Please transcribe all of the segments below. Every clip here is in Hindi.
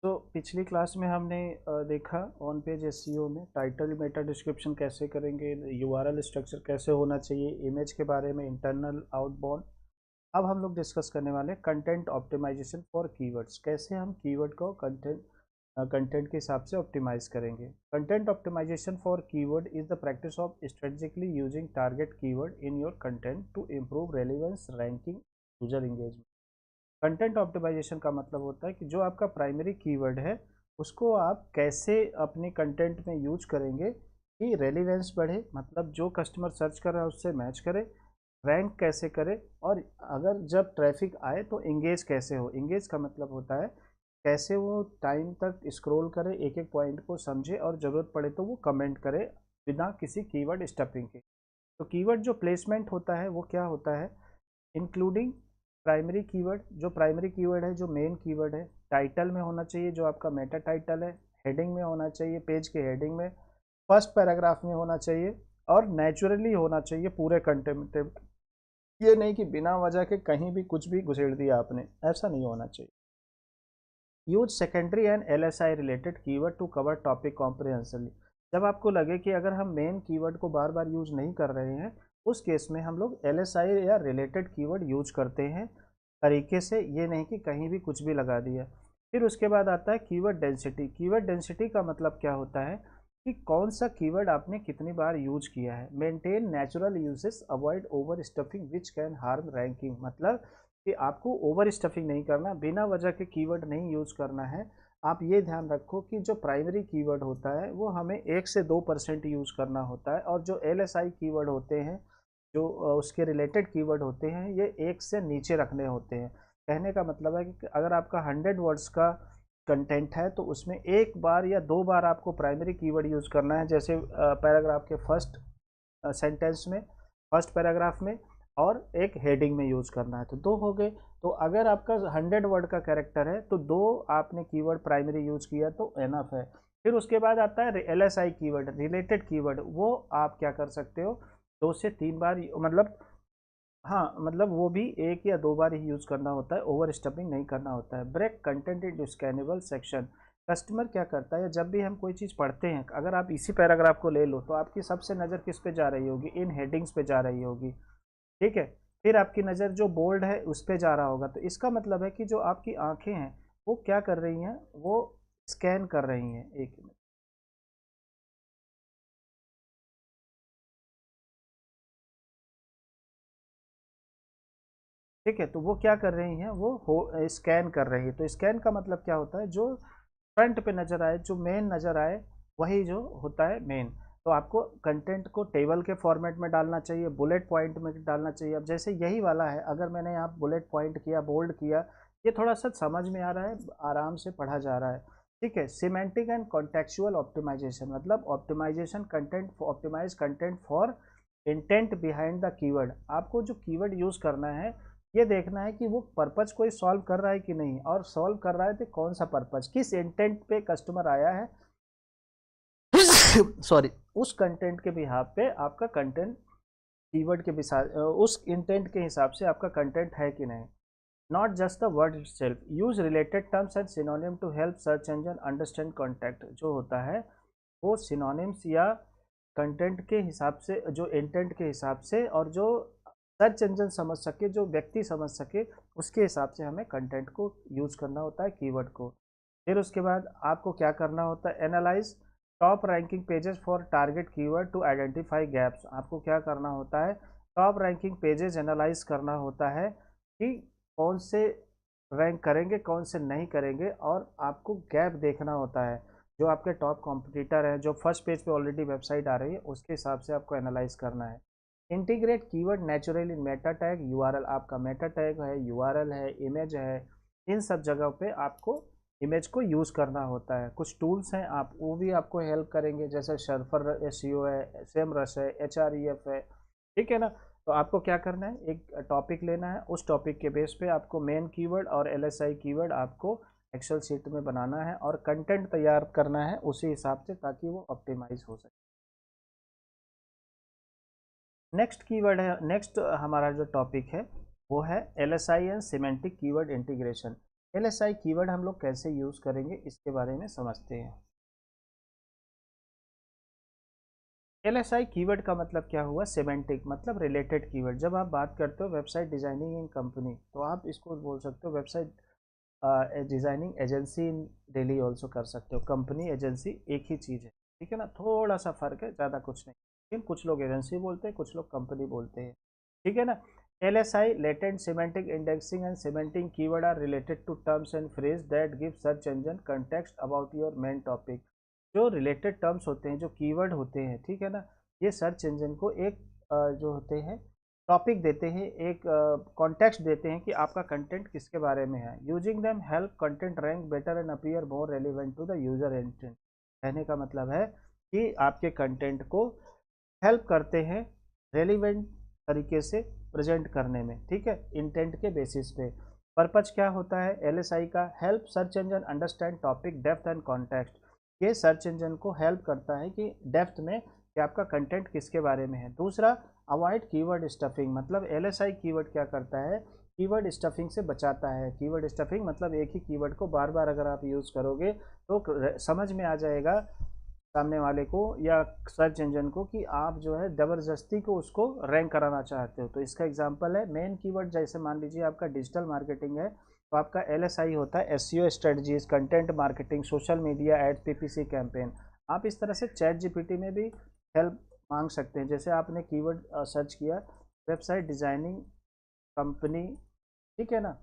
तो पिछली क्लास में हमने देखा ऑन पेज एसईओ में टाइटल मेटा डिस्क्रिप्शन कैसे करेंगे, यूआरएल स्ट्रक्चर कैसे होना चाहिए, इमेज के बारे में इंटरनल आउटबाउंड। अब हम लोग डिस्कस करने वाले कंटेंट ऑप्टिमाइजेशन फॉर कीवर्ड्स, कैसे हम कीवर्ड को कंटेंट के हिसाब से ऑप्टिमाइज करेंगे। Content optimisation for keyword is the practice of strategically using target keyword in your content to improve relevance, ranking, user engagement. Content optimisation का मतलब होता है कि जो आपका प्राइमरी कीवर्ड है उसको आप कैसे अपने कंटेंट में यूज करेंगे कि रेलिवेंस बढ़े, मतलब जो कस्टमर सर्च कर रहा है उससे मैच करे, रैंक कैसे करे, और अगर जब ट्रैफिक आए तो इंगेज कैसे हो। इंगेज का मतलब होता है कैसे वो टाइम तक स्क्रॉल करे, एक एक पॉइंट को समझे और ज़रूरत पड़े तो वो कमेंट करे बिना किसी कीवर्ड स्टफिंग के। तो कीवर्ड जो प्लेसमेंट होता है वो क्या होता है, इंक्लूडिंग प्राइमरी कीवर्ड, जो प्राइमरी कीवर्ड है, जो मेन कीवर्ड है, टाइटल में होना चाहिए जो आपका मेटा टाइटल है, हेडिंग में होना चाहिए, पेज के हेडिंग में, फर्स्ट पैराग्राफ में होना चाहिए, और नेचुरली होना चाहिए पूरे कंटेंट। ये नहीं कि बिना वजह के कहीं भी कुछ भी घुसेड़ दिया आपने, ऐसा नहीं होना चाहिए। Use secondary and LSI related keyword to cover topic comprehensively. जब आपको लगे कि अगर हम मेन कीवर्ड को बार बार यूज नहीं कर रहे हैं, उस केस में हम लोग एलएसआई या रिलेटेड कीवर्ड यूज करते हैं तरीके से, ये नहीं कि कहीं भी कुछ भी लगा दिया। फिर उसके बाद आता है कीवर्ड डेंसिटी। कीवर्ड डेंसिटी का मतलब क्या होता है कि कौन सा कीवर्ड आपने कितनी बार यूज किया है। Maintain natural uses, avoid over stuffing which can harm ranking, मतलब कि आपको ओवर स्टफिंग नहीं करना, बिना वजह के कीवर्ड नहीं यूज करना है। आप ये ध्यान रखो कि जो प्राइमरी कीवर्ड होता है वो हमें 1 से 2% यूज करना होता है, और जो एलएसआई कीवर्ड होते हैं, जो उसके रिलेटेड कीवर्ड होते हैं, ये 1 से नीचे रखने होते हैं। कहने का मतलब है कि अगर आपका 100 वर्ड्स का कंटेंट है तो उसमें 1 बार या 2 बार आपको प्राइमरी कीवर्ड यूज करना है, जैसे पैराग्राफ के फर्स्ट सेंटेंस में, फर्स्ट पैराग्राफ में, और एक हेडिंग में यूज करना है, तो 2 हो गए। तो अगर आपका 100 वर्ड का कैरेक्टर है तो 2 आपने कीवर्ड प्राइमरी यूज किया तो एनफ है। फिर उसके बाद आता है एलएसआई कीवर्ड, रिलेटेड कीवर्ड, वो आप क्या कर सकते हो, 2 से 3 बार, मतलब हाँ, मतलब वो भी 1 या 2 बार ही यूज करना होता है, ओवर स्टफिंग नहीं करना होता है। Break content in scannable section. Customer क्या करता है, जब भी हम कोई चीज़ पढ़ते हैं, अगर आप इसी पैराग्राफ को ले लो तो आपकी सबसे नज़र किस पे जा रही होगी, इन हेडिंग्स पे जा रही होगी, ठीक है। फिर आपकी नज़र जो बोल्ड है उस पे जा रहा होगा, तो इसका मतलब है कि जो आपकी आंखें हैं वो क्या कर रही हैं, वो स्कैन कर रही हैं। एक मिनट, ठीक है, तो वो क्या कर रही हैं, वो स्कैन कर रही है। तो स्कैन का मतलब क्या होता है, जो फ्रंट पे नज़र आए, जो मेन नज़र आए, वही जो होता है मेन। तो आपको कंटेंट को टेबल के फॉर्मेट में डालना चाहिए, बुलेट पॉइंट में डालना चाहिए। अब जैसे यही वाला है, अगर मैंने यहाँ बुलेट पॉइंट किया, बोल्ड किया, ये थोड़ा सा समझ में आ रहा है, आराम से पढ़ा जा रहा है, ठीक है। सिमेंटिक एंड कॉन्टेक्चुअल ऑप्टिमाइजेशन, मतलब optimisation content, optimise content for intent behind the keyword. आपको जो कीवर्ड यूज़ करना है, ये देखना है कि वो पर्पज कोई सॉल्व कर रहा है कि नहीं, और सॉल्व कर रहा है तो कौन सा पर्पज, किस इंटेंट पे कस्टमर आया है, सॉरी, उस कंटेंट के बिहाफ पे आपका कंटेंट, कीवर्ड के उस इंटेंट के हिसाब से आपका कंटेंट है कि नहीं। Not just the word itself, use related terms and synonym to help search engine understand context. जो होता है वो सिनोनिम्स या कंटेंट के हिसाब से, जो इंटेंट के हिसाब से, और जो सर्च इंजन समझ सके, जो व्यक्ति समझ सके, उसके हिसाब से हमें कंटेंट को यूज करना होता है, कीवर्ड को। फिर उसके बाद आपको क्या करना होता है, analyse top ranking pages for target keyword to identify gaps. आपको क्या करना होता है, टॉप रैंकिंग पेजेस एनालाइज करना होता है कि कौन से रैंक करेंगे, कौन से नहीं करेंगे, और आपको गैप देखना होता है। जो आपके टॉप कॉम्पिटिटर हैं, जो फर्स्ट पेज पे ऑलरेडी वेबसाइट आ रही है, उसके हिसाब से आपको एनालाइज करना है। इंटीग्रेट कीवर्ड नेचुरल इन मेटा टैग, यूआरएल, आपका मेटा टैग है, यूआरएल है, इमेज है, इन सब जगह पे आपको इमेज को यूज़ करना होता है। कुछ टूल्स हैं, आप वो भी आपको हेल्प करेंगे, जैसे सर्फर एसईओ है, सेमरस है, एचआरईएफ है, ठीक है ना। तो आपको क्या करना है, एक टॉपिक लेना है, उस टॉपिक के बेस पे आपको मेन कीवर्ड और एलएसआई कीवर्ड आपको एक्सेल शीट में बनाना है, और कंटेंट तैयार करना है उसी हिसाब से, ताकि वो ऑप्टिमाइज हो सके। नेक्स्ट कीवर्ड है, नेक्स्ट हमारा जो टॉपिक है वो है LSI and semantic keyword integration. LSI keyword हम लोग कैसे यूज़ करेंगे इसके बारे में समझते हैं। LSI कीवर्ड का मतलब क्या हुआ? सेमेंटिक मतलब रिलेटेड कीवर्ड। जब आप बात करते हो वेबसाइट डिजाइनिंग इन कंपनी, तो आप इसको बोल सकते हो वेबसाइट डिजाइनिंग एजेंसी इन दिल्ली ऑल्सो कर सकते हो। कंपनी एजेंसी एक ही चीज़ है, ठीक है ना, थोड़ा सा फर्क है, ज़्यादा कुछ नहीं। लेकिन कुछ लोग एजेंसी बोलते हैं, कुछ लोग कंपनी बोलते हैं, ठीक है ना। LSI latent semantic indexing and semantic keyword are related to terms and phrase that give search engine context about your main topic. जो रिलेटेड टर्म्स होते हैं, जो कीवर्ड होते हैं, ठीक है ना, ये सर्च इंजन को एक जो होते हैं टॉपिक देते हैं, एक कॉन्टेक्स्ट देते हैं कि आपका कंटेंट किसके बारे में है। Using them help content rank better and appear more relevant to the user intent. कहने का मतलब है कि आपके कंटेंट को हेल्प करते हैं रेलिवेंट तरीके से प्रेजेंट करने में, ठीक है, इंटेंट के बेसिस पे। पर्पज क्या होता है LSI का? Help search engine understand topic depth and context. ये सर्च इंजन को हेल्प करता है कि डेप्थ में कि आपका कंटेंट किसके बारे में है। दूसरा, अवॉइड कीवर्ड स्टफिंग, मतलब LSI कीवर्ड क्या करता है? कीवर्ड स्टफिंग से बचाता है। कीवर्ड स्टफिंग मतलब एक ही कीवर्ड को बार बार अगर आप यूज़ करोगे तो समझ में आ जाएगा सामने वाले को या सर्च इंजन को कि आप जो है ज़बरदस्ती को उसको रैंक कराना चाहते हो। तो इसका एग्जांपल है मेन कीवर्ड, जैसे मान लीजिए आपका डिजिटल मार्केटिंग है तो आपका LSI होता है SEO strategies, content marketing, social media ad, PPC campaign. आप इस तरह से चैट GPT में भी हेल्प मांग सकते हैं। जैसे आपने कीवर्ड सर्च किया वेबसाइट डिजाइनिंग कंपनी, ठीक है ना,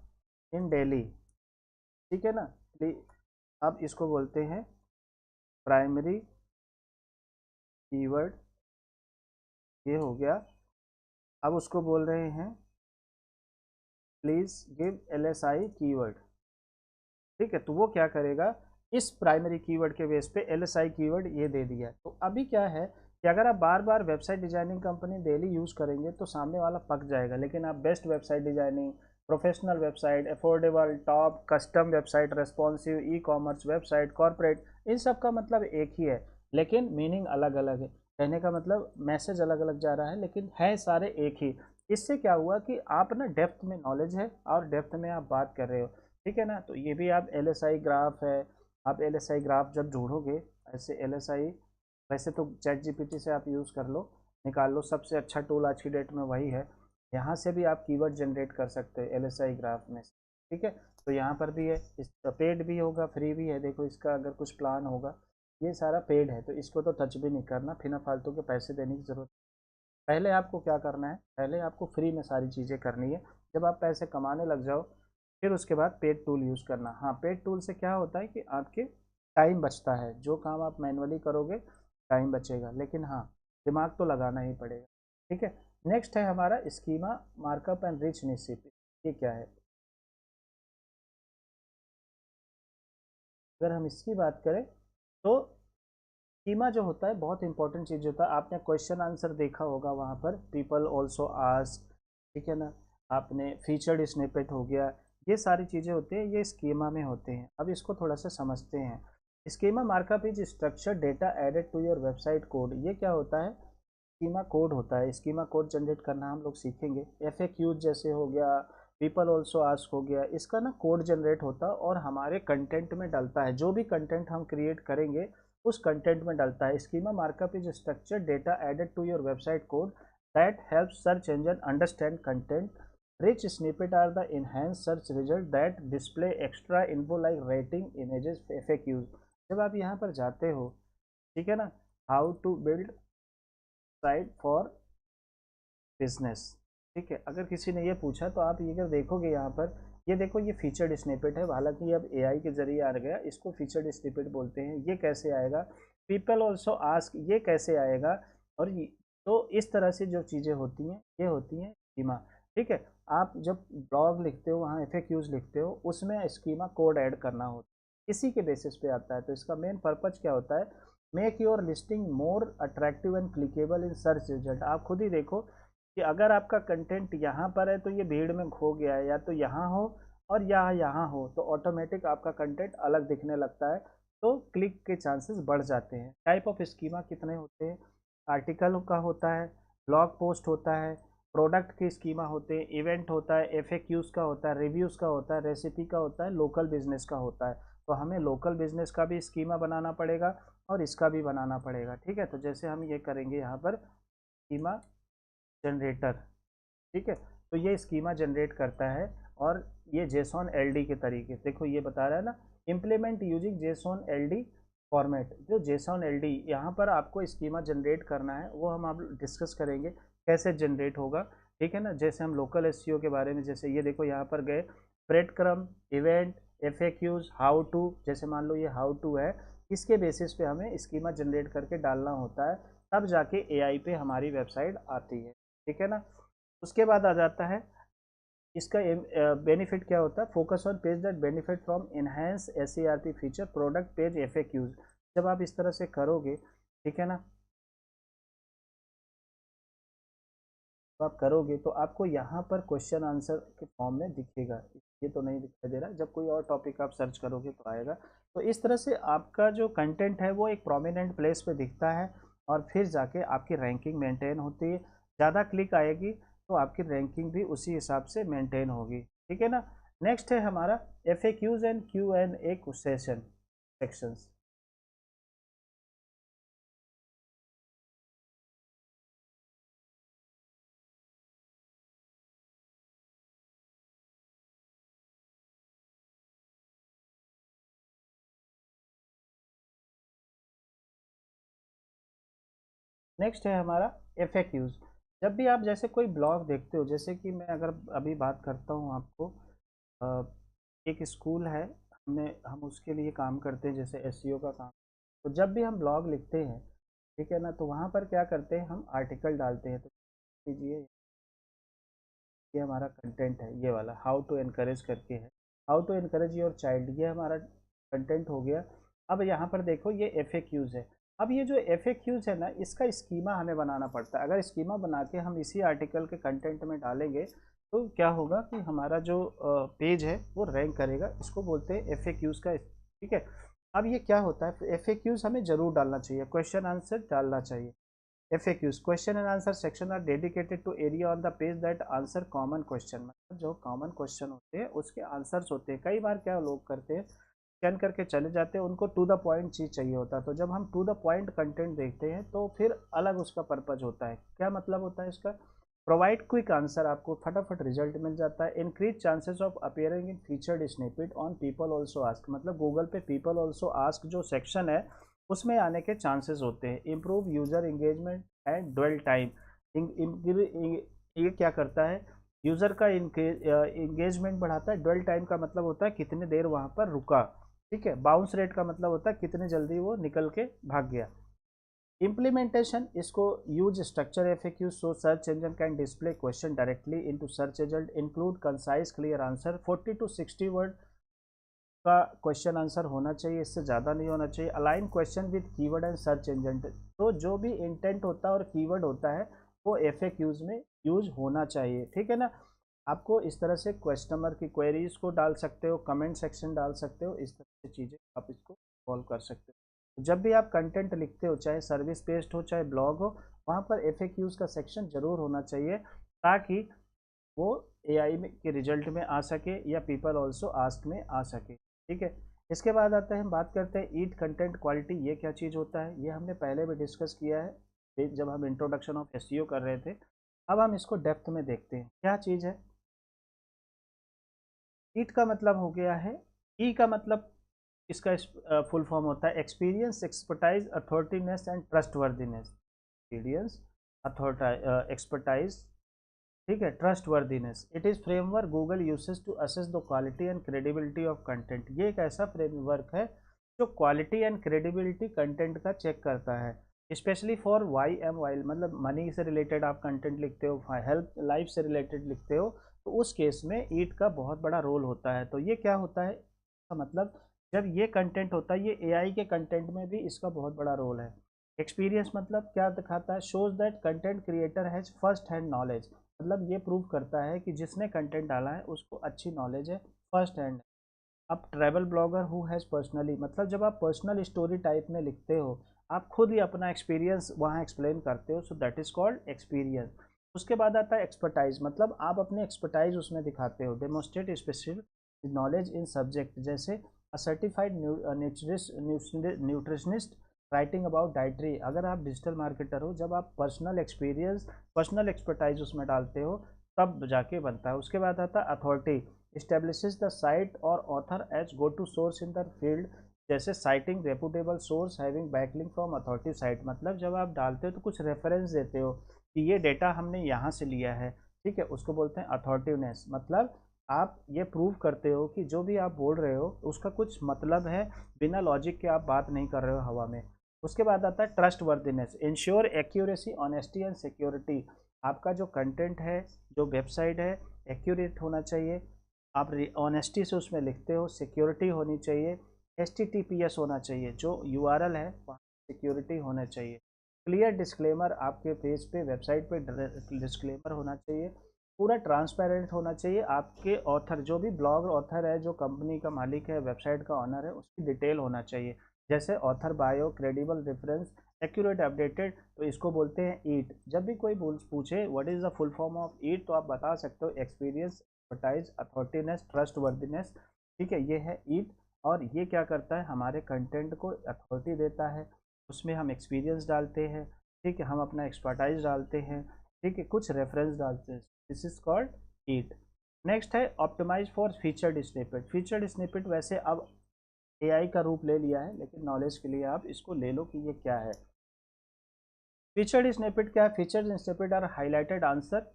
इन दिल्ली, ठीक है ना, अब इसको बोलते हैं प्राइमरी कीवर्ड, ये हो गया। अब उसको बोल रहे हैं प्लीज गिव LSI कीवर्ड, ठीक है। तो वो क्या करेगा, इस प्राइमरी कीवर्ड के बेस पे LSI कीवर्ड ये दे दिया। तो अभी क्या है कि अगर आप बार बार website designing company Delhi use करेंगे तो सामने वाला पक जाएगा। लेकिन आप best website designing, professional website, affordable, top, custom website, responsive, ecommerce website, corporate, इन सब का मतलब एक ही है, लेकिन मीनिंग अलग अलग है। कहने का मतलब मैसेज अलग अलग जा रहा है, लेकिन है सारे एक ही। इससे क्या हुआ कि आप ना डेप्थ में नॉलेज है और डेप्थ में आप बात कर रहे हो, ठीक है ना। तो ये भी आप LSI ग्राफ है, आप LSI ग्राफ जब जोड़ोगे ऐसे LSI, वैसे तो चैट GPT से आप यूज़ कर लो, निकाल लो, सबसे अच्छा टूल आज की डेट में वही है। यहाँ से भी आप कीवर्ड जनरेट कर सकते हैं LSI ग्राफ में से, ठीक है। तो यहाँ पर भी है, इस पेड भी होगा, फ्री भी है। देखो इसका अगर कुछ प्लान होगा, ये सारा पेड है तो इसको तो टच भी नहीं करना, फिर फालतू के पैसे देने की ज़रूरत। पहले आपको क्या करना है, पहले आपको फ्री में सारी चीज़ें करनी है। जब आप पैसे कमाने लग जाओ फिर उसके बाद पेड टूल यूज़ करना। हाँ, पेड टूल से क्या होता है कि आपके टाइम बचता है, जो काम आप मैनुअली करोगे टाइम बचेगा, लेकिन हाँ दिमाग तो लगाना ही पड़ेगा, ठीक है। नेक्स्ट है हमारा स्कीमा मार्कअप एंड रिच निशिप। ये क्या है? अगर हम इसकी बात करें तो स्कीमा जो होता है बहुत इंपॉर्टेंट चीज़ होता है। आपने क्वेश्चन आंसर देखा होगा वहाँ पर, पीपल ऑल्सो आस्क, ठीक है ना, आपने फीचर्ड स्निपेट हो गया, ये सारी चीज़ें होती हैं, ये स्कीमा में होते हैं। अब इसको थोड़ा सा समझते हैं। Schema markup is structure data added to your website code. ये क्या होता है? स्कीमा कोड होता है। स्कीमा कोड जनरेट करना हम लोग सीखेंगे। FAQ जैसे हो गया, पीपल ऑल्सो आस्क हो गया, इसका ना कोड जनरेट होता है और हमारे कंटेंट में डलता है। जो भी कंटेंट हम क्रिएट करेंगे उस कंटेंट में डलता है। Schema markup is structure data added to your website code that help search engine understand content. Rich snippet are the enhanced search result that display extra info like rating, images, FAQs। जब आप यहाँ पर जाते हो, ठीक है ना, how to build site for business, ठीक है, अगर किसी ने ये पूछा तो आप ये अगर देखोगे यहाँ पर, ये देखो ये फीचर्ड स्निपेट है। हालांकि अब AI के जरिए आ गया, इसको फीचर्ड स्निपेट बोलते हैं। ये कैसे आएगा? पीपल ऑल्सो आस्क, ये कैसे आएगा? और तो इस तरह से जो चीज़ें होती हैं ये होती हैं स्कीमा, ठीक है। आप जब ब्लॉग लिखते हो, वहाँ FAQs लिखते हो, उसमें स्कीमा कोड ऐड करना होता है, इसी के बेसिस पे आता है। तो इसका मेन पर्पज क्या होता है? Make your listing more attractive and clickable in search result. आप खुद ही देखो कि अगर आपका कंटेंट यहाँ पर है तो ये भीड़ में खो गया है, या तो यहाँ हो और यहाँ हो, तो ऑटोमेटिक आपका कंटेंट अलग दिखने लगता है, तो क्लिक के चांसेस बढ़ जाते हैं। टाइप ऑफ स्कीमा कितने होते हैं? आर्टिकल का होता है, ब्लॉग पोस्ट होता है, प्रोडक्ट की स्कीमा होते हैं, इवेंट होता है, एफएक्यूज का होता है, रिव्यूज़ का होता है, रेसिपी का होता है, लोकल बिजनेस का होता है। तो हमें लोकल बिजनेस का भी स्कीमा बनाना पड़ेगा और इसका भी बनाना पड़ेगा। ठीक है, तो जैसे हम ये करेंगे यहाँ पर स्कीमा जनरेटर। ठीक है, तो ये स्कीमा जनरेट करता है और ये जेसॉन एलडी के तरीके, देखो ये बता रहा है ना, implement using JSON LD format. जो जेसॉन एलडी यहाँ पर आपको स्कीमा जनरेट करना है वो हम आप डिस्कस करेंगे कैसे जनरेट होगा। ठीक है ना, जैसे हम लोकल एसईओ के बारे में, जैसे ये देखो यहाँ पर गए bread crumb, event, FAQs, how to, जैसे मान लो ये हाउ टू है, इसके बेसिस पे हमें स्कीमा जनरेट करके डालना होता है, तब जाके एआई पे हमारी वेबसाइट आती है। ठीक है ना, उसके बाद आ जाता है इसका बेनिफिट क्या होता है, focus on page that benefit from enhance SERP feature product page FAQs. जब आप इस तरह से करोगे, ठीक है ना, तो आप करोगे तो आपको यहाँ पर क्वेश्चन आंसर के फॉर्म में दिखेगा। ये तो नहीं दिखाई दे रहा, जब कोई और टॉपिक आप सर्च करोगे तो आएगा। तो इस तरह से आपका जो कंटेंट है वो एक प्रोमिनेंट प्लेस पे दिखता है और फिर जाके आपकी रैंकिंग मेंटेन होती है। ज़्यादा क्लिक आएगी तो आपकी रैंकिंग भी उसी हिसाब से मेंटेन होगी। ठीक है ना। नेक्स्ट है हमारा FAQs and Q&A session sections. Next है हमारा FAQs। जब भी आप जैसे कोई ब्लॉग देखते हो, जैसे कि मैं अगर अभी बात करता हूँ आपको, अ, एक स्कूल है, हम उसके लिए काम करते हैं, जैसे एसईओ का काम। तो जब भी हम ब्लॉग लिखते हैं, ठीक है ना, तो वहाँ पर क्या करते हैं, हम आर्टिकल डालते हैं। तो कीजिए, ये हमारा कंटेंट है, ये वाला हाउ टू एनकरेज करके है, how to encourage your child, ये हमारा कंटेंट हो गया। अब यहाँ पर देखो ये FAQs है। अब ये जो FAQs है ना, इसका स्कीमा हमें बनाना पड़ता है। अगर स्कीमा बना के हम इसी आर्टिकल के कंटेंट में डालेंगे तो क्या होगा कि हमारा जो पेज है वो रैंक करेगा। इसको बोलते हैं FAQs का। ठीक है, अब ये क्या होता है, FAQs हमें जरूर डालना चाहिए, क्वेश्चन आंसर डालना चाहिए। FAQs question and answer section are dedicated to area on the page that answer common question. मतलब जो कॉमन क्वेश्चन होते हैं उसके आंसर्स होते हैं। कई बार क्या लोग करते हैं, स्कैन करके चले जाते हैं, उनको टू द पॉइंट चीज़ चाहिए होता है। तो जब हम टू द पॉइंट कंटेंट देखते हैं तो फिर अलग उसका पर्पज होता है। क्या मतलब होता है इसका, प्रोवाइड क्विक आंसर, आपको फटाफट रिजल्ट मिल जाता है। Increase chances of appearing in featured snippet on people also ask, मतलब गूगल पे पीपल ऑल्सो आस्क जो सेक्शन है उसमें आने के चांसेस होते हैं। Improve user engagement and dwell time, ये क्या करता है, यूज़र का इंगेजमेंट बढ़ाता है। ड्वेल टाइम का मतलब होता है कितनी देर वहाँ पर रुका। ठीक है, बाउंस रेट का मतलब होता है कितनी जल्दी वो निकल के भाग गया। इम्प्लीमेंटेशन, इसको use structure FAQ so search engine can display question directly into search result, include concise clear answer, 40 to 60 word का क्वेश्चन आंसर होना चाहिए, इससे ज़्यादा नहीं होना चाहिए। Align question with keyword and search engine, तो जो भी इंटेंट होता है और कीवर्ड होता है वो FAQs में यूज होना चाहिए। ठीक है ना, आपको इस तरह से कस्टमर की क्वेरीज को डाल सकते हो, कमेंट सेक्शन डाल सकते हो, इस तरह की चीज़ें आप इसको सॉल्व कर सकते हो। जब भी आप कंटेंट लिखते हो, चाहे सर्विस बेस्ड हो चाहे ब्लॉग हो, वहाँ पर FAQs का सेक्शन जरूर होना चाहिए, ताकि वो AI में के रिजल्ट में आ सके या पीपल ऑल्सो आस्क में आ सके। ठीक है, इसके बाद आता है, हम बात करते हैं ईट कंटेंट क्वालिटी। ये क्या चीज़ होता है, ये हमने पहले भी डिस्कस किया है जब हम इंट्रोडक्शन ऑफ SEO कर रहे थे। अब हम इसको डेप्थ में देखते हैं क्या चीज़ है। ईट का मतलब हो गया है, ई का मतलब इसका फुल फॉर्म होता है experience, expertise, authoritativeness and trustworthiness. Experience, expertise, ठीक है, trustworthiness. It is framework Google usage to assess the quality and credibility of content. ये एक ऐसा फ्रेमवर्क है जो क्वालिटी एंड क्रेडिबिलिटी कंटेंट का चेक करता है। स्पेशली फॉर YMY, मतलब मनी से रिलेटेड आप कंटेंट लिखते हो, हेल्थ लाइफ से रिलेटेड लिखते हो, तो उस केस में ईट का बहुत बड़ा रोल होता है। तो ये क्या होता है, इसका मतलब जब ये कंटेंट होता है, ये AI के कंटेंट में भी इसका बहुत बड़ा रोल है। एक्सपीरियंस मतलब क्या दिखाता है, shows that content creator has first hand knowledge, मतलब ये प्रूव करता है कि जिसने कंटेंट डाला है उसको अच्छी नॉलेज है, फर्स्ट हैंड। अब travel blogger who has personally, मतलब जब आप पर्सनल स्टोरी टाइप में लिखते हो, आप खुद ही अपना एक्सपीरियंस वहाँ एक्सप्लेन करते हो, so that is called experience. उसके बाद आता है एक्सपर्टाइज, मतलब आप अपने एक्सपर्टाइज उसमें दिखाते हो। Demonstrate special knowledge in subject, जैसे a certified nutritionist writing about dietary. अगर आप डिजिटल मार्केटर हो, जब आप पर्सनल एक्सपीरियंस, पर्सनल एक्सपर्टाइज उसमें डालते हो, तब जाके बनता है। उसके बाद आता है अथॉरिटी, इस्टेब्लिशेस द साइट और author as go to source in the field, जैसे citing reputable source having backlink from authority site. मतलब जब आप डालते हो तो कुछ रेफरेंस देते हो कि ये डेटा हमने यहाँ से लिया है, ठीक है, उसको बोलते हैं अथॉरिटिवनेस। मतलब आप ये प्रूव करते हो कि जो भी आप बोल रहे हो उसका कुछ मतलब है, बिना लॉजिक के आप बात नहीं कर रहे हो हवा में। उसके बाद आता है trust worthiness, ensure accuracy honesty and security. आपका जो कंटेंट है, जो वेबसाइट है, एक्यूरेट होना चाहिए, आप ऑनेस्टी से उसमें लिखते हो, सिक्योरिटी होनी चाहिए, HTTPS होना चाहिए, जो URL है वहाँ सिक्योरिटी होना चाहिए। क्लियर डिस्क्लेमर, आपके पेज पे, वेबसाइट पे डिस्क्लेमर होना चाहिए, पूरा ट्रांसपेरेंट होना चाहिए। आपके ऑथर, जो भी ब्लॉग ऑथर है, जो कंपनी का मालिक है, वेबसाइट का ऑनर है, उसकी डिटेल होना चाहिए, जैसे author bio, credible reference, accurate, updated. तो इसको बोलते हैं ईट। जब भी कोई पूछे what is the full form of EAT, तो आप बता सकते हो experience, expertise, authoritativeness, trustworthiness, ठीक है, ये है ईट। और ये क्या करता है, हमारे कंटेंट को अथॉरिटी देता है, उसमें हम एक्सपीरियंस डालते हैं, ठीक है, हम अपना एक्सपर्टाइज डालते हैं, ठीक है, कुछ रेफरेंस डालते हैं। This is called EAT. Next है optimise for featured snippet. Featured snippet वैसे अब AI का रूप ले लिया है, लेकिन नॉलेज के लिए आप इसको ले लो कि ये क्या है। फीचर्ड स्निपेट क्या है? Featured snippet are highlighted answer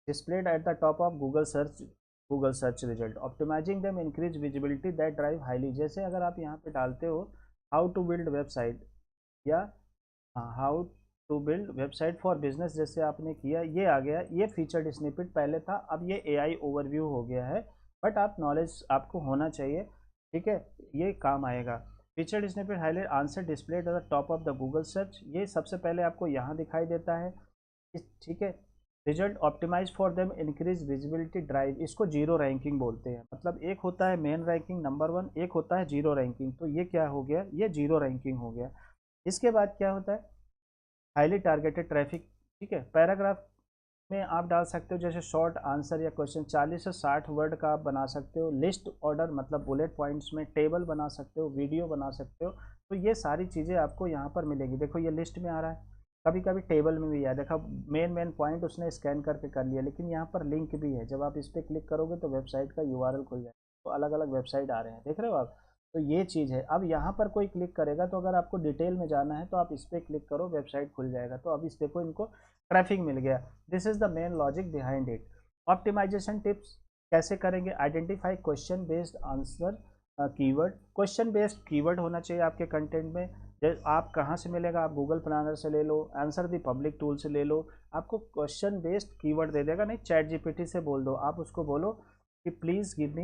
displayed at the top of Google search result. Optimizing them increase visibility that drive highly. जैसे अगर आप यहाँ पे डालते हो हाउ टू बिल्ड वेबसाइट, या how to build website for business, जैसे आपने किया, ये आ गया, ये फीचर्ड स्निपेट पहले था, अब ये AI ओवरव्यू हो गया है। बट आप नॉलेज आपको होना चाहिए, ठीक है, ये काम आएगा। Featured snippet highlight answer displayed at the top of the Google search, ये सबसे पहले आपको यहाँ दिखाई देता है, ठीक है। Result optimise for them increase visibility drive, इसको जीरो रैंकिंग बोलते हैं। मतलब एक होता है मेन रैंकिंग नंबर 1, एक होता है जीरो रैंकिंग, तो ये क्या हो गया, ये जीरो रैंकिंग हो गया। इसके बाद क्या होता है, हाईली टारगेटेड ट्रैफिक, ठीक है। पैराग्राफ में आप डाल सकते हो, जैसे शॉर्ट आंसर या क्वेश्चन, 40 से 60 वर्ड का आप बना सकते हो। लिस्ट ऑर्डर, मतलब बुलेट पॉइंट्स में टेबल बना सकते हो, वीडियो बना सकते हो। तो ये सारी चीज़ें आपको यहाँ पर मिलेगी। देखो ये लिस्ट में आ रहा है, कभी कभी टेबल में भी है, देखा मेन मेन पॉइंट उसने स्कैन करके कर लिया, लेकिन यहाँ पर लिंक भी है। जब आप इस पर क्लिक करोगे तो वेबसाइट का URL खुल जाएगा, तो अलग अलग वेबसाइट आ रहे हैं, देख रहे हो आप। तो ये चीज़ है। अब यहाँ पर कोई क्लिक करेगा, तो अगर आपको डिटेल में जाना है तो आप इस पर क्लिक करो, वेबसाइट खुल जाएगा। तो अब इस देखो, इनको ट्रैफिक मिल गया। This is the main logic behind it. Optimisation tips कैसे करेंगे? Identify question based answer keyword, question based keyword होना चाहिए आपके कंटेंट में। आप कहाँ से मिलेगा, आप गूगल प्लानर से ले लो, आंसर दी पब्लिक टूल से ले लो, आपको क्वेश्चन बेस्ड कीवर्ड दे देगा। नहीं, चैट GPT से बोल दो, आप उसको बोलो कि please give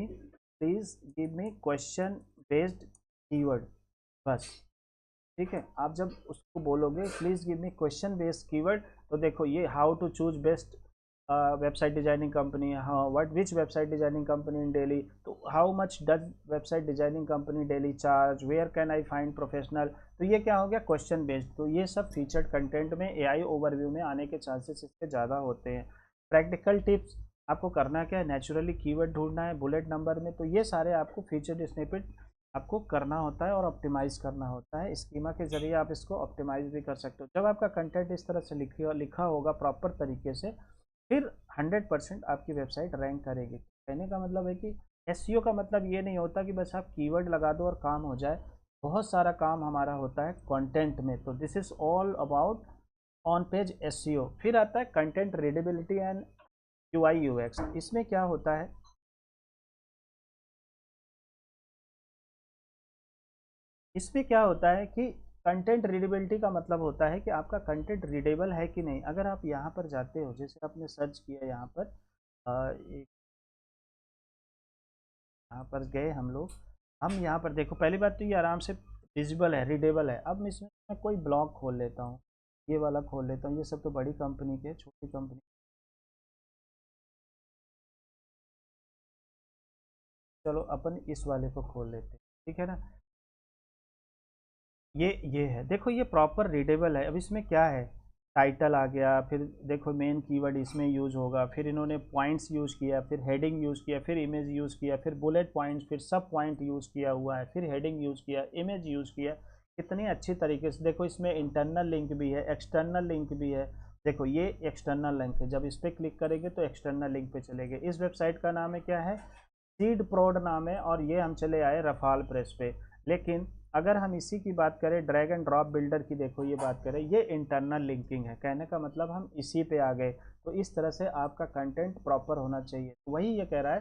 me question based keyword, बस, ठीक है। आप जब उसको बोलोगे please give me question based keyword, तो देखो ये how to choose best website designing company, हाँ what which website designing company in Delhi, तो how much does website designing company Delhi charge, where can I find professional. तो ये क्या हो गया, क्वेश्चन बेस्ड। तो ये सब फीचर्ड कंटेंट में AI ओवरव्यू में आने के चांसेस इसके ज़्यादा होते हैं। प्रैक्टिकल टिप्स, आपको करना क्या है, नेचुरली कीवर्ड ढूंढना है बुलेट नंबर में। तो ये सारे आपको फीचर्ड स्निपेट आपको करना होता है और ऑप्टिमाइज करना होता है। स्कीमा के जरिए आप इसको ऑप्टिमाइज भी कर सकते हो। जब आपका कंटेंट इस तरह से लिखा होगा प्रॉपर तरीके से, फिर 100% आपकी वेबसाइट रैंक करेगी। कहने का मतलब है कि SEO का मतलब ये नहीं होता कि बस आप कीवर्ड लगा दो और काम हो जाए। बहुत सारा काम हमारा होता है कंटेंट में। तो this is all about on page SEO। फिर आता है content readability and UI UX। इसमें क्या होता है, इसमें क्या होता है कि कंटेंट रीडेबिलिटी का मतलब होता है कि आपका कंटेंट रीडेबल है कि नहीं। अगर आप यहाँ पर जाते हो, जैसे आपने सर्च किया यहाँ पर, यहाँ पर गए हम लोग, हम यहाँ पर देखो, पहली बात तो ये आराम से विजिबल है, रीडेबल है। अब इसमें मैं कोई ब्लॉग खोल लेता हूँ, ये वाला खोल लेता हूँ, ये सब तो बड़ी कंपनी के, छोटी कंपनी, चलो अपन इस वाले को खोल लेते हैं, ठीक है ना। ये है, देखो ये प्रॉपर रीडेबल है। अब इसमें क्या है, टाइटल आ गया, फिर देखो मेन कीवर्ड इसमें यूज होगा, फिर इन्होंने पॉइंट्स यूज किया, फिर हेडिंग यूज किया, फिर इमेज यूज किया, फिर बुलेट पॉइंट्स, फिर सब पॉइंट यूज किया हुआ है, फिर हेडिंग यूज किया, इमेज यूज किया। कितनी अच्छी तरीके से देखो, इसमें इंटरनल लिंक भी है, एक्सटर्नल लिंक भी है। देखो ये एक्सटर्नल लिंक है, जब इस पर क्लिक करेंगे तो एक्सटर्नल लिंक पे चलेंगे। इस वेबसाइट का नाम है क्या है, सीड प्रोड नाम है, और ये हम चले आए रफाल प्रेस पे। लेकिन अगर हम इसी की बात करें ड्रैग एंड ड्रॉप बिल्डर की, देखो ये बात करें, ये इंटरनल लिंकिंग है, कहने का मतलब हम इसी पे आ गए। तो इस तरह से आपका कंटेंट प्रॉपर होना चाहिए। वही ये कह रहा है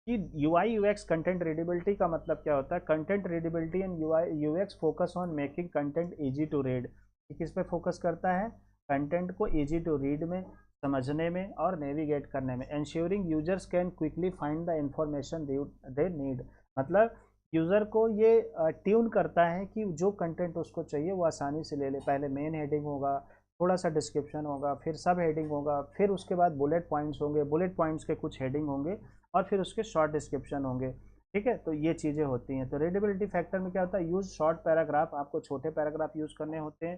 कि यूआई यूएक्स कंटेंट रीडेबिलिटी का मतलब क्या होता है, content readability and UI UX focus on making content easy to read. किस पे फोकस करता है, कंटेंट को इजी टू रीड में, समझने में और नेविगेट करने में। Ensuring users can quickly find the information they need, मतलब यूज़र को ये ट्यून करता है कि जो कंटेंट उसको चाहिए वो आसानी से ले ले। पहले मेन हेडिंग होगा, थोड़ा सा डिस्क्रिप्शन होगा, फिर सब हेडिंग होगा, फिर उसके बाद बुलेट पॉइंट्स होंगे, बुलेट पॉइंट्स के कुछ हेडिंग होंगे, और फिर उसके शॉर्ट डिस्क्रिप्शन होंगे। ठीक है, तो ये चीज़ें होती हैं। तो रीडेबिलिटी फैक्टर में क्या होता है, यूज़ शॉर्ट पैराग्राफ, आपको छोटे पैराग्राफ यूज़ करने होते हैं,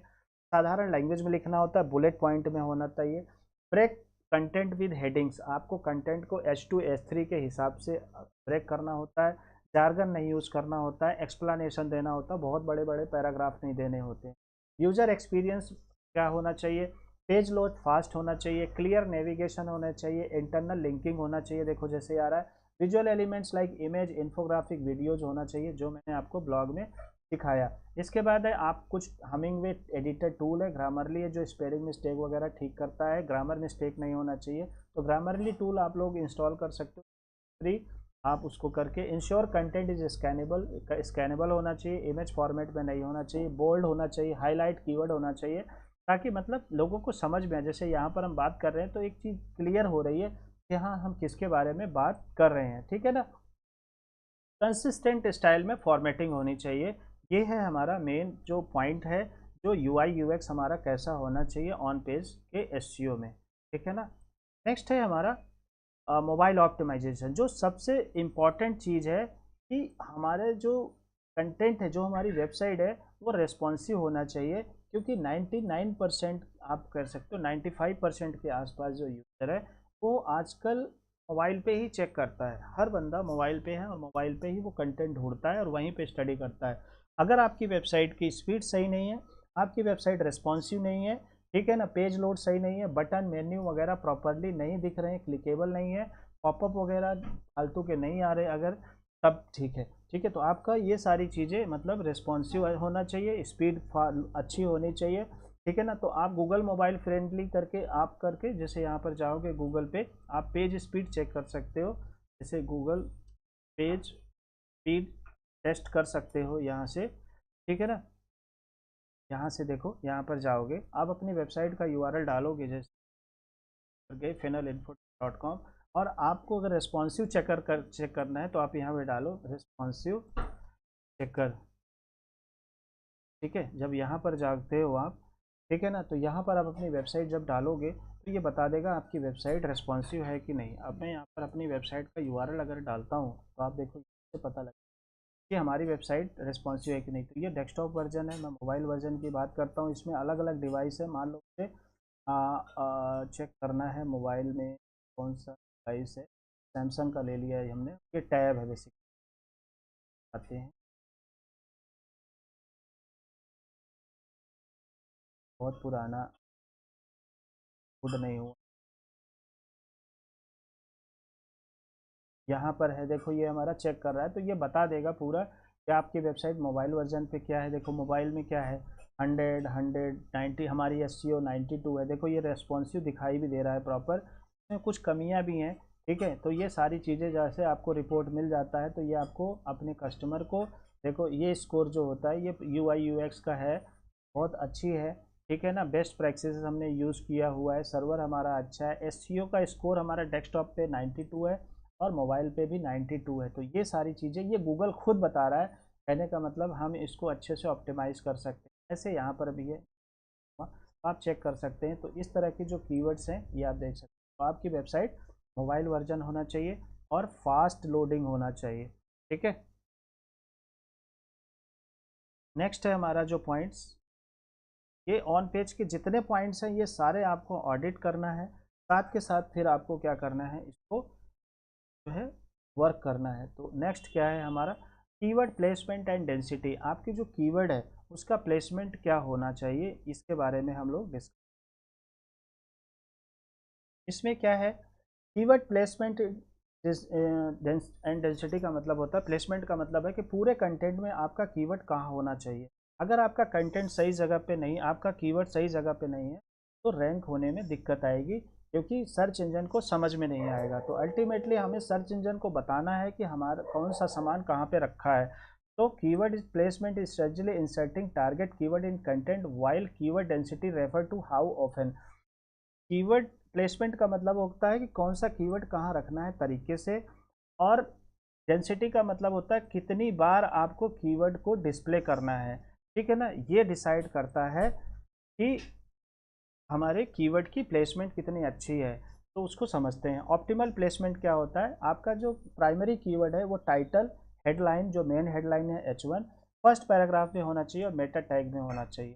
साधारण लैंग्वेज में लिखना होता है, बुलेट पॉइंट में होना चाहिए। ब्रेक कंटेंट विद हेडिंग्स, आपको कंटेंट को H2 H3 के हिसाब से ब्रेक करना होता है, जार्गन नहीं यूज़ करना होता है, एक्सप्लेनेशन देना होता है, बहुत बड़े बड़े पैराग्राफ नहीं देने होते हैं। यूज़र एक्सपीरियंस क्या होना चाहिए, पेज लोड फास्ट होना चाहिए, क्लियर नेविगेशन होना चाहिए, इंटरनल लिंकिंग होना चाहिए, देखो जैसे आ रहा है, visual elements like image, infographic, videos होना चाहिए, जो मैंने आपको ब्लॉग में दिखाया। इसके बाद है आप कुछ हमिंगवे एडिटर टूल है, ग्रामरली है, जो स्पेलिंग मिस्टेक वगैरह ठीक करता है, ग्रामर मिस्टेक नहीं होना चाहिए, तो ग्रामरली टूल आप लोग इंस्टॉल कर सकते हो फ्री। आप उसको करके ensure content is scannable, scannable होना चाहिए, इमेज फॉर्मेट में नहीं होना चाहिए, बोल्ड होना चाहिए, हाईलाइट कीवर्ड होना चाहिए, ताकि मतलब लोगों को समझ में आए। जैसे यहाँ पर हम बात कर रहे हैं तो एक चीज़ क्लियर हो रही है कि हाँ हम किसके बारे में बात कर रहे हैं, ठीक है ना। कंसिस्टेंट स्टाइल में फॉर्मेटिंग होनी चाहिए, ये है हमारा मेन जो पॉइंट है, जो यूआई यूएक्स हमारा कैसा होना चाहिए ऑन पेज के एसईओ में, ठीक है ना। नेक्स्ट है हमारा मोबाइल ऑप्टिमाइजेशन, जो सबसे इम्पॉर्टेंट चीज़ है कि हमारे जो कंटेंट है, जो हमारी वेबसाइट है, वो रेस्पॉन्सिव होना चाहिए, क्योंकि 99% आप कर सकते हो, 95% के आसपास जो यूज़र है वो आजकल मोबाइल पे ही चेक करता है। हर बंदा मोबाइल पे है और मोबाइल पे ही वो कंटेंट ढूंढता है और वहीं पे स्टडी करता है। अगर आपकी वेबसाइट की स्पीड सही नहीं है, आपकी वेबसाइट रेस्पॉन्सिव नहीं है, ठीक है ना, पेज लोड सही नहीं है, बटन मेन्यू वगैरह प्रॉपरली नहीं दिख रहे हैं, क्लिकेबल नहीं है, पॉपअप वगैरह फालतू के नहीं आ रहे, अगर तब ठीक है। ठीक है, तो आपका ये सारी चीज़ें मतलब रिस्पॉन्सिव होना चाहिए, स्पीड अच्छी होनी चाहिए, ठीक है ना। तो आप गूगल मोबाइल फ्रेंडली करके आप करके, जैसे यहाँ पर जाओगे गूगल पे, आप पेज स्पीड चेक कर सकते हो, जैसे गूगल पेज स्पीड टेस्ट कर सकते हो यहाँ से, ठीक है ना। यहाँ से देखो, यहाँ पर जाओगे, आप अपनी वेबसाइट का यूआरएल डालोगे, जैसे गए finalinfo.com, और आपको अगर रेस्पॉन्सिव चेक करना है तो आप यहाँ पे डालो रेस्पॉन्सिव चेकर, ठीक है। जब यहाँ पर जाते हो आप, ठीक है ना, तो यहाँ पर आप अपनी वेबसाइट जब डालोगे तो ये बता देगा आपकी वेबसाइट रेस्पॉन्सिव है कि नहीं। अब मैं यहाँ पर अपनी वेबसाइट का यूआरएल अगर डालता हूँ तो आप देखो इससे पता लगेगा कि हमारी वेबसाइट रेस्पॉन्सिव है कि नहीं। तो ये डेस्कटॉप वर्जन है, मैं मोबाइल वर्जन की बात करता हूँ, इसमें अलग अलग डिवाइस है। मान लो मुझे चेक करना है मोबाइल में कौन सा डिवाइस है, सैमसंग का ले लिया है हमने, ये टैब है बेसिक, आते हैं, बहुत पुराना, खुद नहीं हुआ, यहाँ पर है, देखो ये हमारा चेक कर रहा है, तो ये बता देगा पूरा कि आपकी वेबसाइट मोबाइल वर्जन पे क्या है। देखो मोबाइल में क्या है, 190 हमारी SEO 92 है, देखो ये रेस्पॉन्सिव दिखाई भी दे रहा है प्रॉपर, इसमें कुछ कमियां भी हैं, ठीक है। तो ये सारी चीज़ें जैसे आपको रिपोर्ट मिल जाता है, तो ये आपको अपने कस्टमर को, देखो ये स्कोर जो होता है ये UI UX का है, बहुत अच्छी है, ठीक है ना। बेस्ट प्रैक्टिस हमने यूज़ किया हुआ है, सर्वर हमारा अच्छा है, SEO का स्कोर हमारा डेस्कटॉप पे 92 है और मोबाइल पे भी 92 है। तो ये सारी चीज़ें ये गूगल खुद बता रहा है, कहने का मतलब हम इसको अच्छे से ऑप्टिमाइज़ कर सकते हैं। ऐसे यहाँ पर भी है, आप चेक कर सकते हैं। तो इस तरह की जो कीवर्ड्स हैं ये आप देख सकते हैं। तो आपकी वेबसाइट मोबाइल वर्जन होना चाहिए और फास्ट लोडिंग होना चाहिए, ठीक है। नेक्स्ट है हमारा जो पॉइंट्स, ये ऑन पेज के जितने पॉइंट्स हैं ये सारे आपको ऑडिट करना है, साथ के साथ फिर आपको क्या करना है, इसको जो है वर्क करना है। तो नेक्स्ट क्या है हमारा, कीवर्ड प्लेसमेंट एंड डेंसिटी। आपकी जो कीवर्ड है उसका प्लेसमेंट क्या होना चाहिए, इसके बारे में हम लोग डिस्कस। इसमें क्या है, कीवर्ड प्लेसमेंट एंड डेंसिटी का मतलब होता है, प्लेसमेंट का मतलब है कि पूरे कंटेंट में आपका कीवर्ड कहाँ होना चाहिए। अगर आपका कंटेंट सही जगह पे नहीं, आपका कीवर्ड सही जगह पे नहीं है, तो रैंक होने में दिक्कत आएगी, क्योंकि सर्च इंजन को समझ में नहीं आएगा। तो अल्टीमेटली हमें सर्च इंजन को बताना है कि हमारा कौन सा सामान कहाँ पे रखा है। तो keyword placement is strategy inserting target keyword in content, while keyword density refer to how often. Keyword placement का मतलब होता है कि कौन सा कीवर्ड कहाँ रखना है तरीके से, और डेंसिटी का मतलब होता है कितनी बार आपको कीवर्ड को डिस्प्ले करना है। ठीक है ना, ये डिसाइड करता है कि हमारे कीवर्ड की प्लेसमेंट कितनी अच्छी है। तो उसको समझते हैं। ऑप्टिमल प्लेसमेंट क्या होता है, आपका जो प्राइमरी कीवर्ड है वो टाइटल, हेडलाइन, जो मेन हेडलाइन है H1, फर्स्ट पैराग्राफ में होना चाहिए और मेटा टैग में होना चाहिए।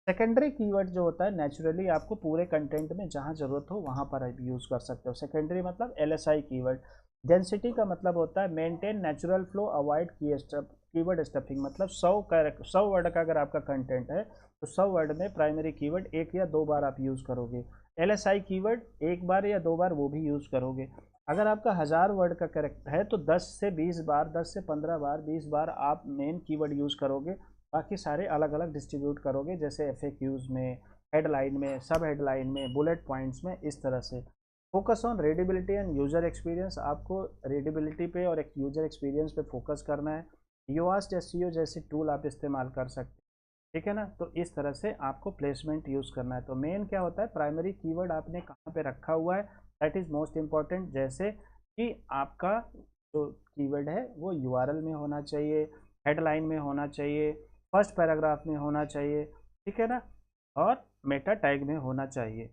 सेकेंडरी कीवर्ड जो होता है नेचुरली आपको पूरे कंटेंट में जहाँ ज़रूरत हो वहाँ पर आप यूज़ कर सकते हो। सेकेंडरी मतलब LSI कीवर्ड। डेंसिटी का मतलब होता है maintain natural flow, avoid keyword stuffing. मतलब 100 वर्ड का अगर आपका कंटेंट है तो 100 वर्ड में प्राइमरी कीवर्ड एक या दो बार आप यूज़ करोगे। LSI कीवर्ड एक बार या दो बार वो भी यूज़ करोगे। अगर आपका 1000 वर्ड का करेक्ट है तो 10 से 20 बार, 10 से 15 बार, 20 बार आप मेन कीवर्ड यूज़ करोगे, बाकी सारे अलग अलग डिस्ट्रीब्यूट करोगे, जैसे FAQs में, हेडलाइन में, सब हेडलाइन में, बुलेट पॉइंट्स में, इस तरह से। Focus on readability and user experience, आपको रीडेबिलिटी पे और एक यूजर एक्सपीरियंस पे फोकस करना है। योआस्ट SEO जैसे टूल आप इस्तेमाल कर सकते हैं। ठीक है ना, तो इस तरह से आपको प्लेसमेंट यूज़ करना है। तो मेन क्या होता है, प्राइमरी कीवर्ड आपने कहाँ पे रखा हुआ है, दैट इज़ मोस्ट इम्पॉर्टेंट। जैसे कि आपका जो कीवर्ड है वो URL में होना चाहिए, हेडलाइन में होना चाहिए, फर्स्ट पैराग्राफ में होना चाहिए, ठीक है ना, और मेटा टैग में होना चाहिए।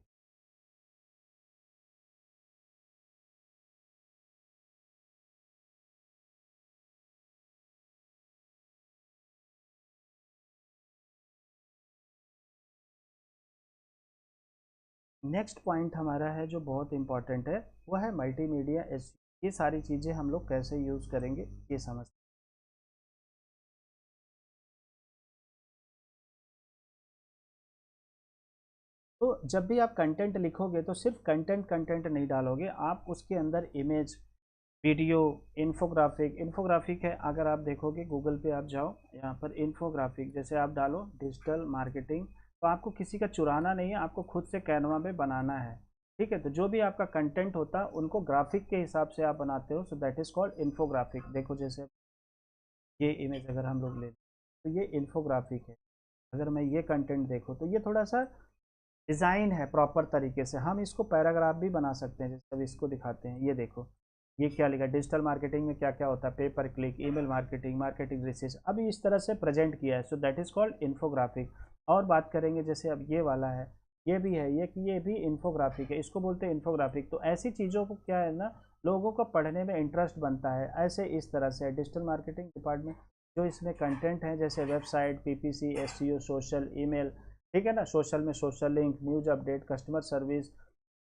नेक्स्ट पॉइंट हमारा है जो बहुत इंपॉर्टेंट है, वो है मल्टीमीडिया SEO। ये सारी चीज़ें हम लोग कैसे यूज़ करेंगे ये समझ। तो जब भी आप कंटेंट लिखोगे तो सिर्फ कंटेंट कंटेंट नहीं डालोगे, आप उसके अंदर इमेज, वीडियो, इन्फोग्राफिक। इन्फोग्राफिक है, अगर आप देखोगे गूगल पे आप जाओ, यहाँ पर इन्फोग्राफिक जैसे आप डालो डिजिटल मार्केटिंग, तो आपको किसी का चुराना नहीं है, आपको खुद से कैनवा पे बनाना है। ठीक है, तो जो भी आपका कंटेंट होता है उनको ग्राफिक के हिसाब से आप बनाते हो, so that is called infographic. देखो जैसे ये इमेज अगर हम लोग ले तो ये इन्फोग्राफिक है। अगर मैं ये कंटेंट देखो तो ये थोड़ा सा डिज़ाइन है प्रॉपर तरीके से, हम इसको पैराग्राफ भी बना सकते हैं। जैसे अब इसको दिखाते हैं, ये देखो ये क्या लिखा, डिजिटल मार्केटिंग में क्या क्या होता है, पे पर click, email marketing, marketing research, अभी इस तरह से प्रेजेंट किया है, so that is called infographic. और बात करेंगे जैसे अब ये वाला है, ये भी है, ये भी इन्फोग्राफिक है, इसको बोलते हैं इन्फोग्राफिक। तो ऐसी चीज़ों को क्या है ना, लोगों को पढ़ने में इंटरेस्ट बनता है। ऐसे इस तरह से डिजिटल मार्केटिंग डिपार्टमेंट जो इसमें कंटेंट है, जैसे website, PPC, SEO, social, email, ठीक है ना, सोशल में social link, news update, customer service,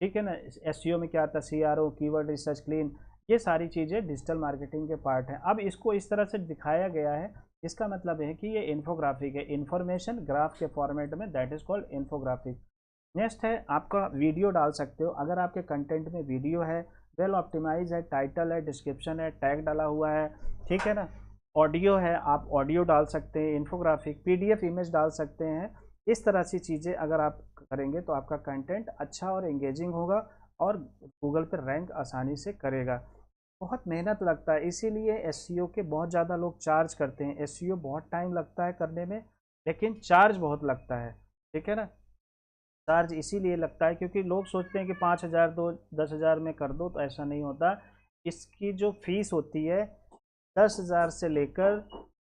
ठीक है ना, SEO में क्या आता है, CRO, कीवर्ड रिसर्च, क्लीन, ये सारी चीज़ें डिजिटल मार्केटिंग के पार्ट हैं। अब इसको इस तरह से दिखाया गया है, इसका मतलब है कि ये इन्फोग्राफिक है, इंफॉर्मेशन ग्राफ के फॉर्मेट में, that is called infographic. Next है आपका वीडियो डाल सकते हो, अगर आपके कंटेंट में वीडियो है, वेल ऑप्टिमाइज है, टाइटल है, डिस्क्रिप्शन है, टैग डाला हुआ है, ठीक है ना, ऑडियो है, आप ऑडियो डाल सकते हैं, इन्फोग्राफिक, PDF इमेज डाल सकते हैं। इस तरह से चीज़ें अगर आप करेंगे तो आपका कंटेंट अच्छा और एंगेजिंग होगा और गूगल पर रैंक आसानी से करेगा। बहुत मेहनत लगता है, इसीलिए SEO के बहुत ज़्यादा लोग चार्ज करते हैं। SEO बहुत टाइम लगता है करने में, लेकिन चार्ज बहुत लगता है। ठीक है ना, चार्ज इसीलिए लगता है क्योंकि लोग सोचते हैं कि 5,000 दो, 10,000 में कर दो, तो ऐसा नहीं होता। इसकी जो फीस होती है 10,000 से लेकर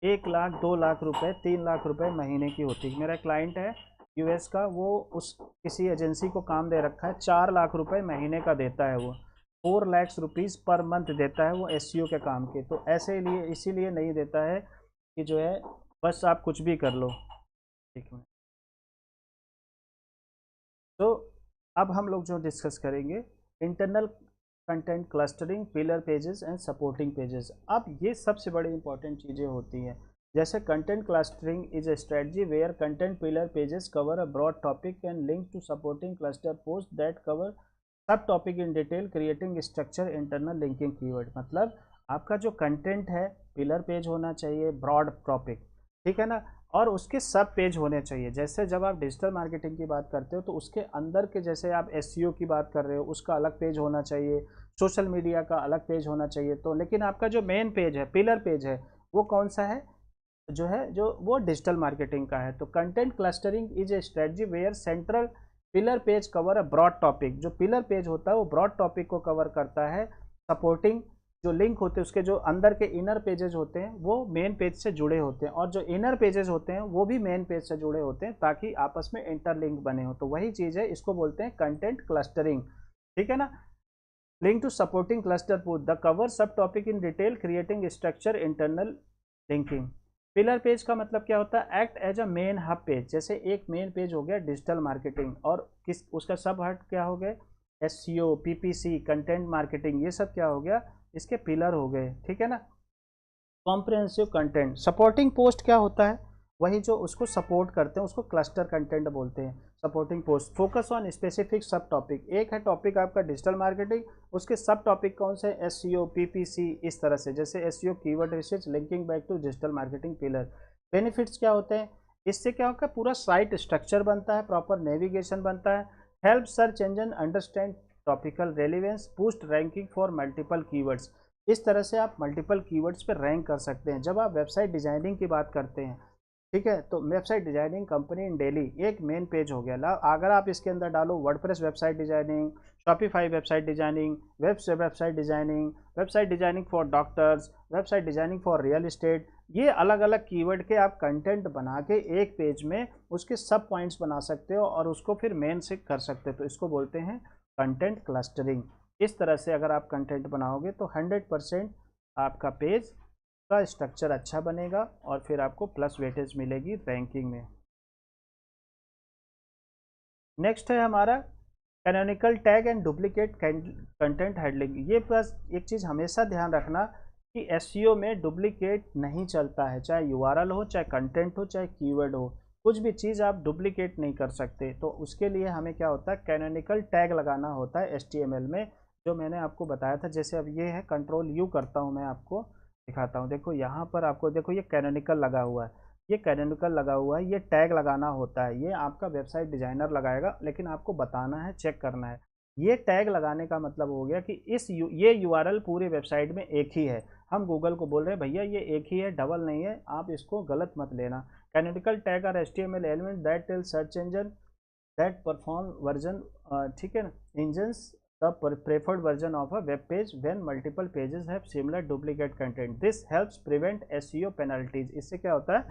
1 लाख, 2 लाख रुपए, 3 लाख रुपए महीने की होती है। मेरा क्लाइंट है US का, वो उस किसी एजेंसी को काम दे रखा है, 4 लाख रुपए महीने का देता है वो, 4 लाख रुपीज़ पर मंथ देता है वो SEO के काम के। तो ऐसे लिए इसीलिए नहीं देता है कि जो है बस आप कुछ भी कर लो। ठीक है। तो अब हम लोग जो डिस्कस करेंगे internal content clustering, pillar pages and supporting pages. अब ये सबसे बड़ी इंपॉर्टेंट चीज़ें होती हैं। जैसे content clustering is a strategy where content pillar pages cover a broad topic and link to supporting cluster post that cover सब topic in detail, creating structure internal linking keyword. मतलब आपका जो कंटेंट है पिलर पेज होना चाहिए, ब्रॉड टॉपिक, ठीक है ना, और उसके सब पेज होने चाहिए। जैसे जब आप डिजिटल मार्केटिंग की बात करते हो तो उसके अंदर के, जैसे आप एसईओ की बात कर रहे हो, उसका अलग पेज होना चाहिए, सोशल मीडिया का अलग पेज होना चाहिए। तो लेकिन आपका जो मेन पेज है, पिलर पेज है, वो कौन सा है, जो है जो वो डिजिटल मार्केटिंग का है। तो content clustering is a strategy where central pillar page cover a broad topic. जो पिलर पेज होता है वो ब्रॉड टॉपिक को कवर करता है। सपोर्टिंग जो लिंक होते हैं, उसके जो अंदर के इनर पेजेस होते हैं वो मेन पेज से जुड़े होते हैं, और जो इनर पेजेस होते हैं वो भी मेन पेज से जुड़े होते हैं, ताकि आपस में इंटरलिंक बने हो। तो वही चीज़ है, इसको बोलते हैं कंटेंट क्लस्टरिंग, ठीक है ना। Link to supporting cluster put the cover सब topic in detail, creating structure internal linking. Pillar page का मतलब क्या होता है, act as a main hub page. जैसे एक मेन पेज हो गया डिजिटल मार्केटिंग, और किस उसका सब हट क्या हो गए, एसईओ, पीपीसी, कंटेंट मार्केटिंग, ये सब क्या हो गया, इसके पिलर हो गए, ठीक है ना। Comprehensive content. सपोर्टिंग पोस्ट क्या होता है, वही जो उसको सपोर्ट करते हैं उसको क्लस्टर कंटेंट बोलते हैं। Supporting post focus on specific सब टॉपिक। एक है टॉपिक आपका डिजिटल मार्केटिंग, उसके सब टॉपिक कौन से, एसईओ, पीपीसी, इस तरह से। जैसे SEO, keyword research, linking back to digital marketing pillar. Benefits क्या होते हैं, इससे क्या होगा, पूरा साइट स्ट्रक्चर बनता है, प्रॉपर नेविगेशन बनता है, help search engine understand topical relevance, boost ranking for multiple keywords. इस तरह से आप मल्टीपल कीवर्ड्स पे रैंक कर सकते हैं। जब आप वेबसाइट डिजाइनिंग की बात करते हैं, ठीक है, तो website designing company in daily एक मेन पेज हो गया। अगर आप इसके अंदर डालो WordPress website designing, Shopify website designing, website designing for doctors, website designing for real estate, ये अलग अलग कीवर्ड के आप कंटेंट बना के एक पेज में उसके सब पॉइंट्स बना सकते हो और उसको फिर मेन से कर सकते हो। तो इसको बोलते हैं कंटेंट क्लस्टरिंग। इस तरह से अगर आप कंटेंट बनाओगे तो 100% आपका पेज का स्ट्रक्चर अच्छा बनेगा और फिर आपको प्लस वेटेज मिलेगी रैंकिंग में। नेक्स्ट है हमारा canonical tag and duplicate content handling. ये बस एक चीज़ हमेशा ध्यान रखना कि एसईओ में डुप्लीकेट नहीं चलता है, चाहे यूआरएल हो, चाहे कंटेंट हो, चाहे कीवर्ड हो, कुछ भी चीज़ आप डुप्लीकेट नहीं कर सकते। तो उसके लिए हमें क्या होता है, कैनोनिकल टैग लगाना होता है एचटीएमएल में, जो मैंने आपको बताया था। जैसे अब ये है, कंट्रोल यू करता हूँ, मैं आपको दिखाता हूँ। देखो यहाँ पर आपको, देखो ये कैनोनिकल लगा हुआ है, ये कैनोनिकल लगा हुआ है, ये टैग लगाना होता है। ये आपका वेबसाइट डिजाइनर लगाएगा, लेकिन आपको बताना है, चेक करना है। ये टैग लगाने का मतलब हो गया कि ये यूआरएल पूरी वेबसाइट में एक ही है। हम गूगल को बोल रहे हैं भैया ये एक ही है, डबल नहीं है, आप इसको गलत मत लेना। Canonical tag are HTML element that tell search engine that perform version, ठीक है ना, engines the preferred version of a web page when multiple pages have similar duplicate content. This helps prevent SEO penalties. इससे क्या होता है,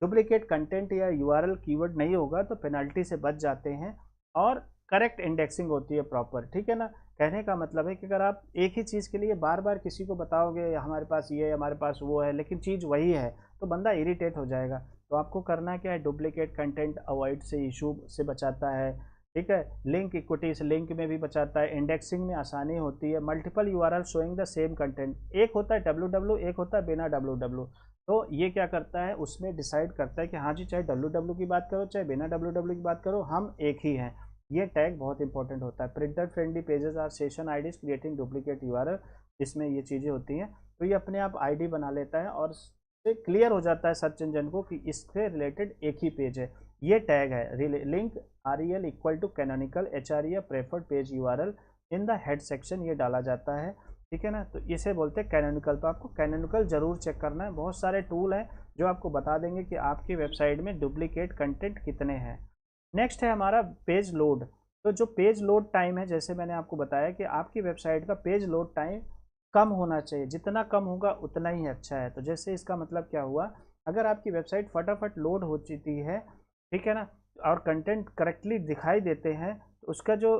डुप्लीकेट कंटेंट या यूआरएल कीवर्ड नहीं होगा तो पेनल्टी से बच जाते हैं, और करेक्ट इंडेक्सिंग होती है प्रॉपर, ठीक है ना। कहने का मतलब है कि अगर आप एक ही चीज़ के लिए बार बार किसी को बताओगे हमारे पास ये है, हमारे पास वो है, लेकिन चीज़ वही है, तो बंदा इरिटेट हो जाएगा। तो आपको करना क्या है, डुप्लीकेट कंटेंट अवॉइड से इशू से बचाता है, ठीक है। लिंक इक्विटी से लिंक में भी बचाता है, इंडेक्सिंग में आसानी होती है। Multiple URL showing the same content, एक होता है www, एक होता है बिना www। तो ये क्या करता है, उसमें डिसाइड करता है कि हाँ जी, चाहे www की बात करो चाहे बिना www की बात करो, हम एक ही हैं। ये टैग बहुत इंपॉर्टेंट होता है। Printer friendly pages are session IDs creating duplicate URL, इसमें ये चीज़ें होती हैं। तो ये अपने आप आईडी बना लेता है और से क्लियर हो जाता है सर्च इंजन को कि इससे रिलेटेड एक ही पेज है। ये टैग है link rel equal to canonical HRE preferred page URL in the head section, ये डाला जाता है, ठीक है ना। तो इसे बोलते हैं कैनोनिकल। तो आपको कैनोनिकल जरूर चेक करना है। बहुत सारे टूल हैं जो आपको बता देंगे कि आपकी वेबसाइट में डुप्लीकेट कंटेंट कितने हैं। नेक्स्ट है हमारा पेज लोड। तो जो पेज लोड टाइम है, जैसे मैंने आपको बताया कि आपकी वेबसाइट का पेज लोड टाइम कम होना चाहिए, जितना कम होगा उतना ही अच्छा है। तो जैसे इसका मतलब क्या हुआ, अगर आपकी वेबसाइट फटाफट लोड हो चुकी है, ठीक है ना, और कंटेंट करेक्टली दिखाई देते हैं, तो उसका जो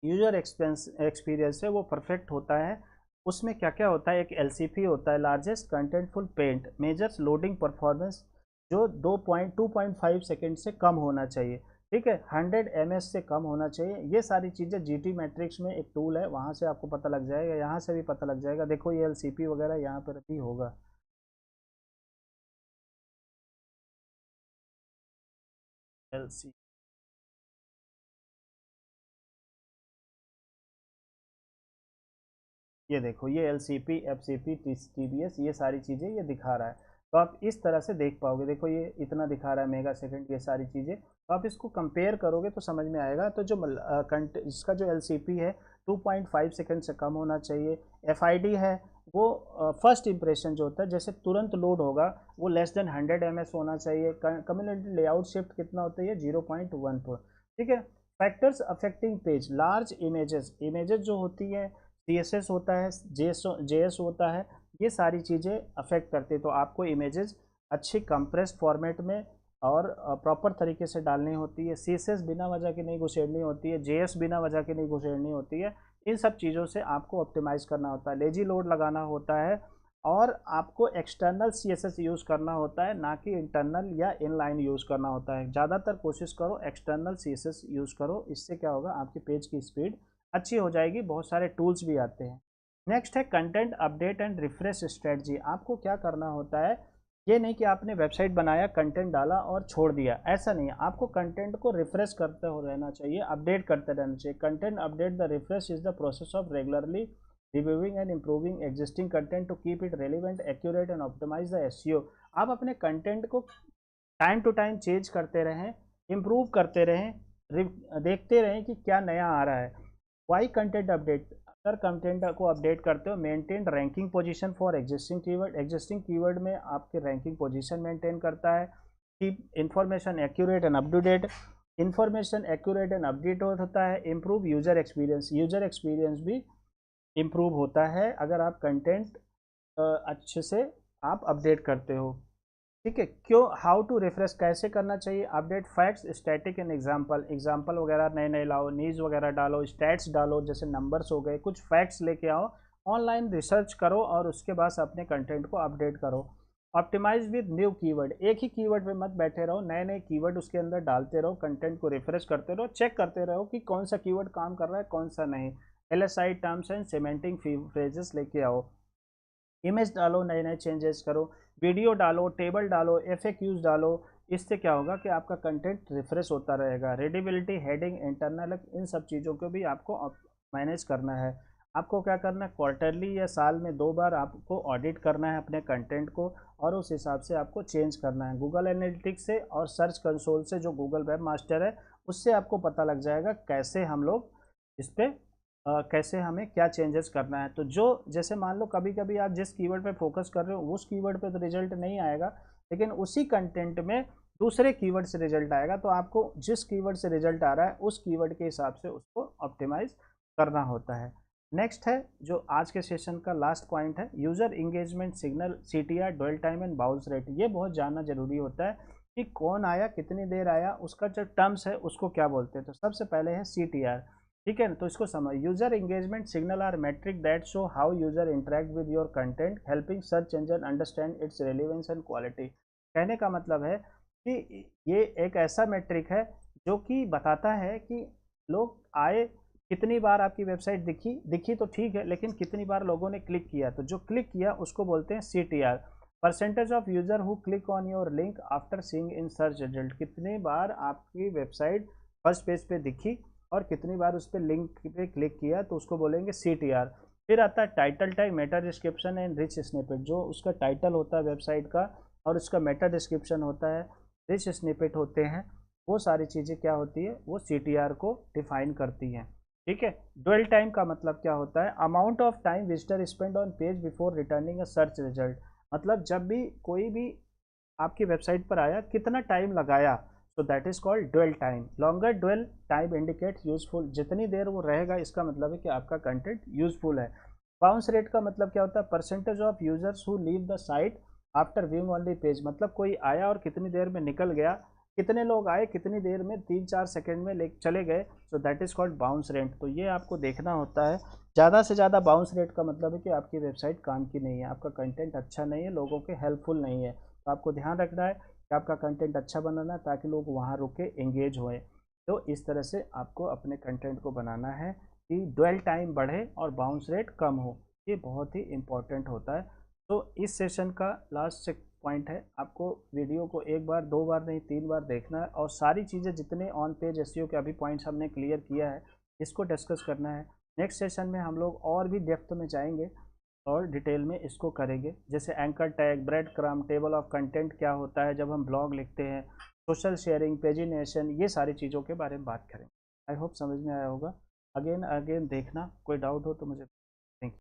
यूजर एक्सपीरियंस है वो परफेक्ट होता है। उसमें क्या क्या होता है, एक एलसीपी होता है, largest contentful paint, measures loading performance, जो 2.5 सेकेंड से कम होना चाहिए। ठीक है, 100 ms से कम होना चाहिए। ये सारी चीज़ें जीटी मैट्रिक्स में एक टूल है, वहाँ से आपको पता लग जाएगा, यहाँ से भी पता लग जाएगा। देखो ये एलसीपी वगैरह यहाँ पर भी होगा। एलसी ये देखो, ये एलसीपी, एफसीपी, टीबीएस, ये सारी चीज़ें ये दिखा रहा है। तो आप इस तरह से देख पाओगे। देखो ये इतना दिखा रहा है मेगा सेकंड, ये सारी चीज़ें। तो आप इसको कंपेयर करोगे तो समझ में आएगा। तो जो इसका जो एलसीपी है 2.5 सेकंड से कम होना चाहिए। एफआईडी है वो फर्स्ट इंप्रेशन जो होता है, जैसे तुरंत लोड होगा, वो लेस देन 100 ms होना चाहिए। कम्युनिटी लेआउट शिफ्ट कितना होता है, 0.14। ठीक है। Factors affecting page, large images, images जो होती है, सीएसएस होता है, जेएस होता है, ये सारी चीज़ें अफेक्ट करती है। तो आपको इमेजेस अच्छी कंप्रेस फॉर्मेट में और प्रॉपर तरीके से डालनी होती है। सीएसएस बिना वजह की नहीं घुसेड़नी होती है, जेएस बिना वजह की नहीं घुसेड़नी होती है। इन सब चीज़ों से आपको ऑप्टिमाइज़ करना होता है, लेजी लोड लगाना होता है, और आपको एक्सटर्नल सीएसएस यूज़ करना होता है, ना कि इंटरनल या इनलाइन यूज़ करना होता है। ज़्यादातर कोशिश करो एक्सटर्नल सीएसएस यूज़ करो, इससे क्या होगा, आपकी पेज की स्पीड अच्छी हो जाएगी। बहुत सारे टूल्स भी आते हैं। नेक्स्ट है content update and refresh strategy. आपको क्या करना होता है, ये नहीं कि आपने वेबसाइट बनाया, कंटेंट डाला और छोड़ दिया, ऐसा नहीं है। आपको कंटेंट को रिफ्रेश करते हो रहना चाहिए, अपडेट करते रहना चाहिए। Content update the refresh is the process of regularly reviewing and improving existing content to keep it relevant, accurate and optimise the SEO. आप अपने कंटेंट को टाइम टू टाइम चेंज करते रहें, इम्प्रूव करते रहें, देखते रहें कि क्या नया आ रहा है। वाई कंटेंट अपडेट, अगर कंटेंट को अपडेट करते हो, maintain ranking position for existing keyword, existing keyword में आपके रैंकिंग पोजीशन मेंटेन करता है। Keep information accurate and up to date, information accurate and update होता है। Improve user experience, user experience भी इम्प्रूव होता है अगर आप कंटेंट अच्छे से आप अपडेट करते हो। ठीक है। क्यों, हाउ टू रिफ्रेश, कैसे करना चाहिए update, facts, static and example, example वगैरह नए नए लाओ, न्यूज़ वगैरह डालो, स्टैट्स डालो, जैसे नंबर्स हो गए, कुछ फैक्ट्स लेके आओ, ऑनलाइन रिसर्च करो और उसके बाद अपने कंटेंट को अपडेट करो। ऑप्टिमाइज विद न्यू कीवर्ड, एक ही कीवर्ड पे मत बैठे रहो, नए नए कीवर्ड उसके अंदर डालते रहो, कंटेंट को रिफ्रेश करते रहो, चेक करते रहो कि कौन सा कीवर्ड काम कर रहा है, कौन सा नहीं। LSI terms and cementing phrases लेके आओ, इमेज डालो, नए नए चेंजेस करो, वीडियो डालो, टेबल डालो, एफएक्यूज डालो। इससे क्या होगा कि आपका कंटेंट रिफ्रेश होता रहेगा। रीडेबिलिटी, हेडिंग, इंटरनल, इन सब चीज़ों को भी आपको मैनेज करना है। आपको क्या करना है, क्वार्टरली या साल में 2 बार आपको ऑडिट करना है अपने कंटेंट को, और उस हिसाब से आपको चेंज करना है। गूगल एनालिटिक्स से और सर्च कंसोल से, जो गूगल वेब मास्टर है, उससे आपको पता लग जाएगा कैसे हम लोग इस पर कैसे हमें क्या चेंजेस करना है। तो जो, जैसे मान लो कभी कभी आप जिस कीवर्ड पे फोकस कर रहे हो उस कीवर्ड पे तो रिजल्ट नहीं आएगा, लेकिन उसी कंटेंट में दूसरे कीवर्ड से रिजल्ट आएगा। तो आपको जिस कीवर्ड से रिजल्ट आ रहा है उस कीवर्ड के हिसाब से उसको ऑप्टिमाइज करना होता है। नेक्स्ट है जो आज के सेशन का लास्ट पॉइंट है, user engagement signal, CTR, dwell time and bounce rate. ये बहुत जानना जरूरी होता है कि कौन आया, कितनी देर आया, उसका जो टर्म्स है उसको क्या बोलते हैं। तो सबसे पहले है सीटीआर। ठीक है, तो इसको समझ, user engagement signal are metric that show how user interact with your content, helping search engine understand its relevance and quality. कहने का मतलब है कि ये एक ऐसा मेट्रिक है जो कि बताता है कि लोग आए, कितनी बार आपकी वेबसाइट दिखी, दिखी तो ठीक है, लेकिन कितनी बार लोगों ने क्लिक किया। तो जो क्लिक किया उसको बोलते हैं CTR. Percentage of user who click on your link after seeing in search result, कितनी बार आपकी वेबसाइट फर्स्ट पेज पे दिखी और कितनी बार उस पर लिंक पे क्लिक किया, तो उसको बोलेंगे सीटीआर। फिर आता है title type, Meta description and rich snippet, जो उसका टाइटल होता है वेबसाइट का और उसका मेटा डिस्क्रिप्शन होता है, रिच स्निपेट होते हैं, वो सारी चीज़ें क्या होती है, वो सीटीआर को डिफाइन करती हैं। ठीक है। ड्वेल टाइम का मतलब क्या होता है, amount of time visitor spend on page before returning a search result. मतलब जब भी कोई भी आपकी वेबसाइट पर आया, कितना टाइम लगाया, so that is called dwell time. Longer dwell time indicates useful, जितनी देर वो रहेगा इसका मतलब है कि आपका कंटेंट यूजफुल है। बाउंस रेट का मतलब क्या होता है, percentage of users who leave the site after viewing only page, मतलब कोई आया और कितनी देर में निकल गया, कितने लोग आए कितनी देर में, 3-4 सेकंड में ले चले गए, so that is called bounce rate. तो ये आपको देखना होता है। ज़्यादा से ज़्यादा बाउंस रेट का मतलब है कि आपकी वेबसाइट काम की नहीं है, आपका कंटेंट अच्छा नहीं है, लोगों के हेल्पफुल नहीं है। तो आपको ध्यान रखना है कि आपका कंटेंट अच्छा बनाना है ताकि लोग वहाँ रुक के एंगेज होएं। तो इस तरह से आपको अपने कंटेंट को बनाना है कि ड्वेल टाइम बढ़े और बाउंस रेट कम हो। ये बहुत ही इम्पॉर्टेंट होता है। तो इस सेशन का लास्ट पॉइंट है, आपको वीडियो को एक बार, दो बार नहीं, 3 बार देखना है और सारी चीज़ें जितने ऑन पेज एसईओ के अभी पॉइंट्स हमने क्लियर किया है, इसको डिस्कस करना है। नेक्स्ट सेशन में हम लोग और भी डेप्थ में जाएंगे और डिटेल में इसको करेंगे, जैसे anchor tag, bread crumb, table of content क्या होता है जब हम ब्लॉग लिखते हैं, सोशल शेयरिंग, पेजिनेशन, ये सारी चीज़ों के बारे में बात करेंगे। आई होप समझ में आया होगा। अगेन अगेन देखना, कोई डाउट हो तो मुझे। Thank you.